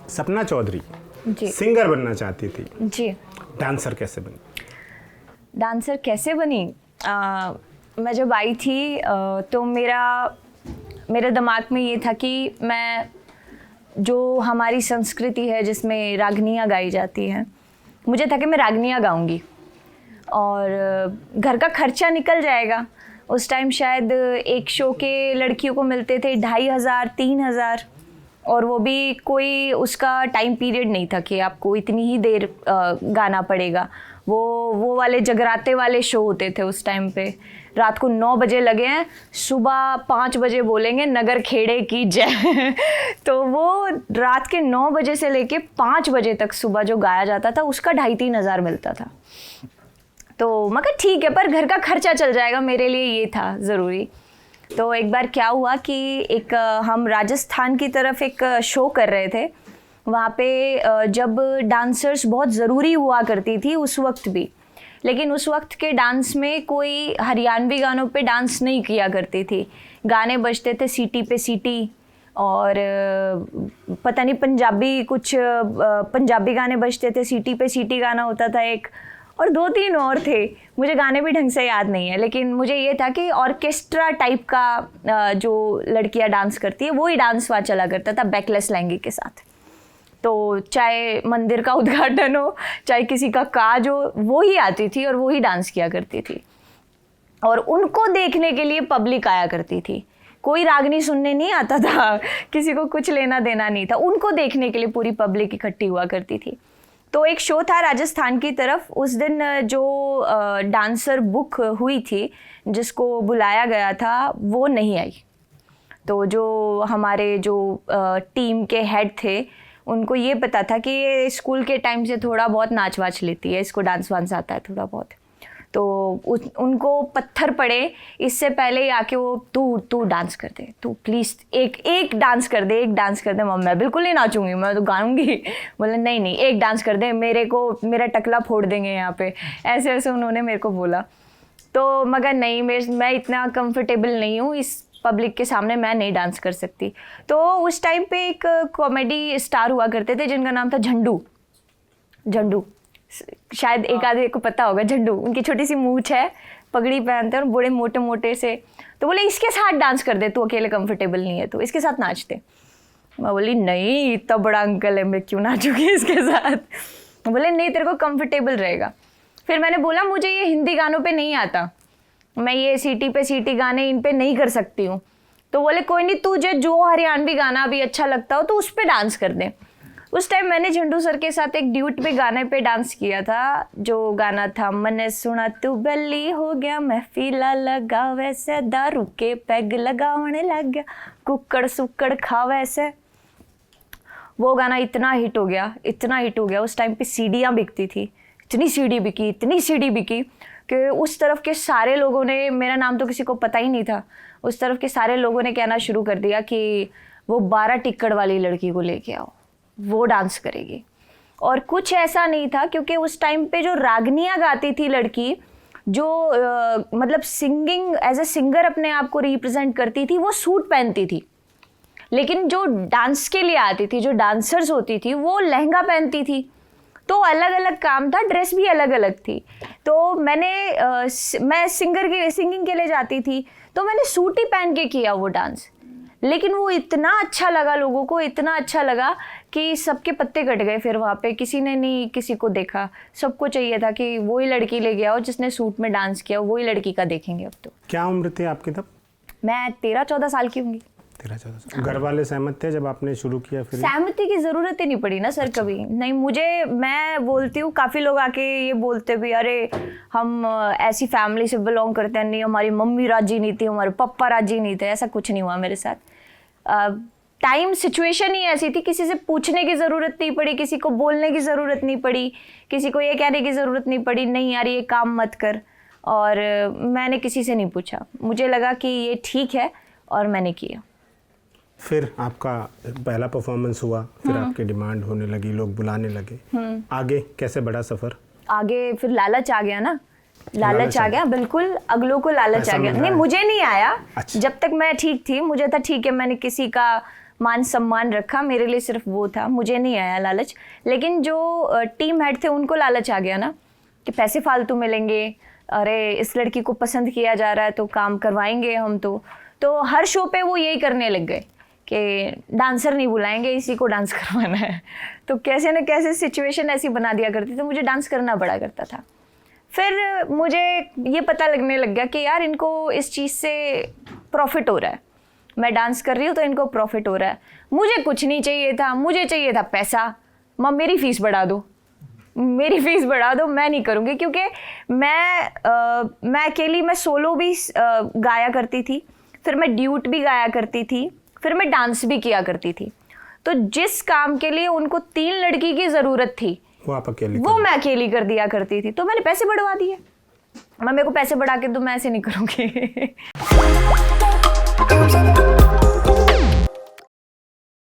सपना चौधरी जी singer बनना चाहती थी, जी। डांसर कैसे बनी? डांसर कैसे बनी? मैं जब आई थी तो मेरे दिमाग में ये था कि मैं जो हमारी संस्कृति है जिसमें रागनियाँ गाई जाती हैं, मुझे था कि मैं रागनियाँ गाऊंगी और घर का खर्चा निकल जाएगा। उस टाइम शायद एक शो के लड़कियों को मिलते थे 2500 3000, और वो भी कोई उसका टाइम पीरियड नहीं था कि आपको इतनी ही देर गाना पड़ेगा। वो वाले जगराते वाले शो होते थे उस टाइम पे। रात को 9 बजे लगे हैं, सुबह 5 बजे बोलेंगे नगर खेड़े की जय। तो वो रात के 9 बजे से लेके 5 बजे तक सुबह जो गाया जाता था उसका 2500-3000 हज़ार मिलता था। तो मगर ठीक है, पर घर का खर्चा चल जाएगा, मेरे लिए ये था ज़रूरी। तो एक बार क्या हुआ कि हम राजस्थान की तरफ एक शो कर रहे थे। वहाँ पे जब डांसर्स बहुत ज़रूरी हुआ करती थी उस वक्त भी, लेकिन उस वक्त के डांस में कोई हरियाणवी गानों पे डांस नहीं किया करती थी। गाने बजते थे सीटी पे सीटी, और पता नहीं पंजाबी गाने बजते थे, सीटी पे सीटी गाना होता था एक, और 2-3 और थे। मुझे गाने भी ढंग से याद नहीं है, लेकिन मुझे ये था कि ऑर्केस्ट्रा टाइप का जो लड़कियां डांस करती है वो ही डांस वहाँ चला करता था बैकलेस लहंगे के साथ। तो चाहे मंदिर का उद्घाटन हो, चाहे किसी का काज हो, वो ही आती थी और वो ही डांस किया करती थी। और उनको देखने के लिए पब्लिक आया करती थी। कोई रागनी सुनने नहीं आता था, किसी को कुछ लेना देना नहीं था, उनको देखने के लिए पूरी पब्लिक इकट्ठी हुआ करती थी। तो एक शो था राजस्थान की तरफ। उस दिन जो डांसर बुक हुई थी, जिसको बुलाया गया था, वो नहीं आई। तो जो हमारे टीम के हेड थे, उनको ये पता था कि ये स्कूल के टाइम से थोड़ा बहुत नाच वाच लेती है, इसको डांस वांस आता है थोड़ा बहुत। तो उनको पत्थर पड़े इससे पहले ही आके वो तू डांस कर दे, तू प्लीज़ एक डांस कर दे, एक डांस कर दे। मम्मी मैं बिल्कुल नहीं नाचूंगी, मैं तो गाऊंगी। बोले नहीं एक डांस कर दे, मेरा टकला फोड़ देंगे यहाँ पे, ऐसे ऐसे उन्होंने मेरे को बोला। तो मगर नहीं, मैं इतना कंफर्टेबल नहीं हूँ इस पब्लिक के सामने, मैं नहीं डांस कर सकती। तो उस टाइम पे एक कॉमेडी स्टार हुआ करते थे जिनका नाम था झंडू, शायद एक आधे को पता होगा। झंडू, उनकी छोटी सी मूंछ है, पगड़ी पहनते हैं और बड़े मोटे मोटे से। तो बोले इसके साथ डांस कर दे, तू अकेले कंफर्टेबल नहीं है तो इसके साथ नाचते। मैं बोली नहीं, इतना बड़ा अंकल है, मैं क्यों नाचूंगी इसके साथ। बोले नहीं, तेरे को कंफर्टेबल रहेगा। फिर मैंने बोला मुझे ये हिंदी गानों पे नहीं आता, मैं ये सीटी पे सीटी गाने इन पे नहीं कर सकती हूँ। तो बोले कोई नहीं, तुझे जो हरियाणवी गाना भी अच्छा लगता हो तो उस पर डांस कर दे। उस टाइम मैंने झंडू सर के साथ एक ड्यूट पे गाने पे डांस किया था, जो गाना था मने सुना तू बल्ली हो गया, महफिला लगा वैसे, दारू के पैग लगावने लग गया, कुक्कड़ सुक्कड़ खा वैसे। वो गाना इतना हिट हो गया। उस टाइम पे सीडियाँ बिकती थी, इतनी सीडी बिकी कि उस तरफ के सारे लोगों ने, मेरा नाम तो किसी को पता ही नहीं था, उस तरफ के सारे लोगों ने कहना शुरू कर दिया कि वो 12 टिक्कड़ वाली लड़की को लेके आओ, वो डांस करेगी। और कुछ ऐसा नहीं था, क्योंकि उस टाइम पे जो रागनियाँ गाती थी लड़की, जो मतलब सिंगिंग एज ए सिंगर अपने आप को रिप्रेजेंट करती थी, वो सूट पहनती थी। लेकिन जो डांस के लिए आती थी, जो डांसर्स होती थी, वो लहंगा पहनती थी। तो अलग अलग काम था, ड्रेस भी अलग अलग थी। तो मैं सिंगिंग के लिए जाती थी, तो मैंने सूट ही पहन के किया वो डांस। लेकिन वो इतना अच्छा लगा लोगों को, इतना अच्छा लगा कि सबके पत्ते कट गए। फिर वहाँ पे किसी ने नहीं किसी को देखा, सबको चाहिए था कि वही लड़की ले गया हो जिसने सूट में डांस किया, वही लड़की का देखेंगे अब तो। क्या उम्र थी आपकी तब? मैं 13-14 साल की होंगी। 13-14 साल। घर वाले सहमत थे जब आपने शुरू किया? फिर सहमति की जरूरत ही नहीं पड़ी ना सर। अच्छा। कभी नहीं। मैं बोलती हूँ, काफ़ी लोग आके ये बोलते भी, अरे हम ऐसी फैमिली से बिलोंग करते हैं, नहीं हमारी मम्मी राजी नहीं थी, हमारे पापा राजी नहीं थे। ऐसा कुछ नहीं हुआ मेरे साथ। टाइम सिचुएशन ही ऐसी थी, किसी से पूछने की ज़रूरत नहीं पड़ी, किसी को बोलने की ज़रूरत नहीं पड़ी, किसी को ये कहने की ज़रूरत नहीं पड़ी नहीं यार ये काम मत कर। और मैंने किसी से नहीं पूछा, मुझे लगा कि ये ठीक है और मैंने किया। फिर आपका पहला परफॉर्मेंस हुआ, फिर आपकी डिमांड होने लगी, लोग बुलाने लगे। आगे कैसे बढ़ा सफर? आगे फिर लालच आ गया ना, लालच आ गया, बिल्कुल अगलों को लालच आ गया। नहीं मुझे नहीं आया। अच्छा। जब तक मैं ठीक थी मुझे था ठीक है, मैंने किसी का मान सम्मान रखा, मेरे लिए सिर्फ वो था, मुझे नहीं आया लालच। लेकिन जो टीम हेड थे उनको लालच आ गया ना कि पैसे फालतू मिलेंगे, अरे इस लड़की को पसंद किया जा रहा है तो काम करवाएंगे हम। तो हर शो पे वो यही करने लग गए कि डांसर नहीं बुलाएंगे, इसी को डांस करवाना है। तो कैसे न कैसे सिचुएशन ऐसी बना दिया करती थी, मुझे डांस करना पड़ा करता था। फिर मुझे ये पता लगने लग गया कि यार इनको इस चीज़ से प्रॉफिट हो रहा है, मैं डांस कर रही हूँ तो इनको प्रॉफिट हो रहा है। मुझे कुछ नहीं चाहिए था, मुझे चाहिए था पैसा। मेरी फ़ीस बढ़ा दो, मेरी फ़ीस बढ़ा दो, मैं नहीं करूँगी। क्योंकि मैं अकेली, मैं सोलो भी गाया करती थी, फिर मैं ड्यूट भी गाया करती थी, फिर मैं डांस भी किया करती थी। तो जिस काम के लिए उनको 3 लड़की की ज़रूरत थी वो मैं अकेली कर दिया करती थी। तो मैंने पैसे बढ़वा दिए। मेरे को पैसे बढ़ा के दो, मैं ऐसे नहीं करूँगी।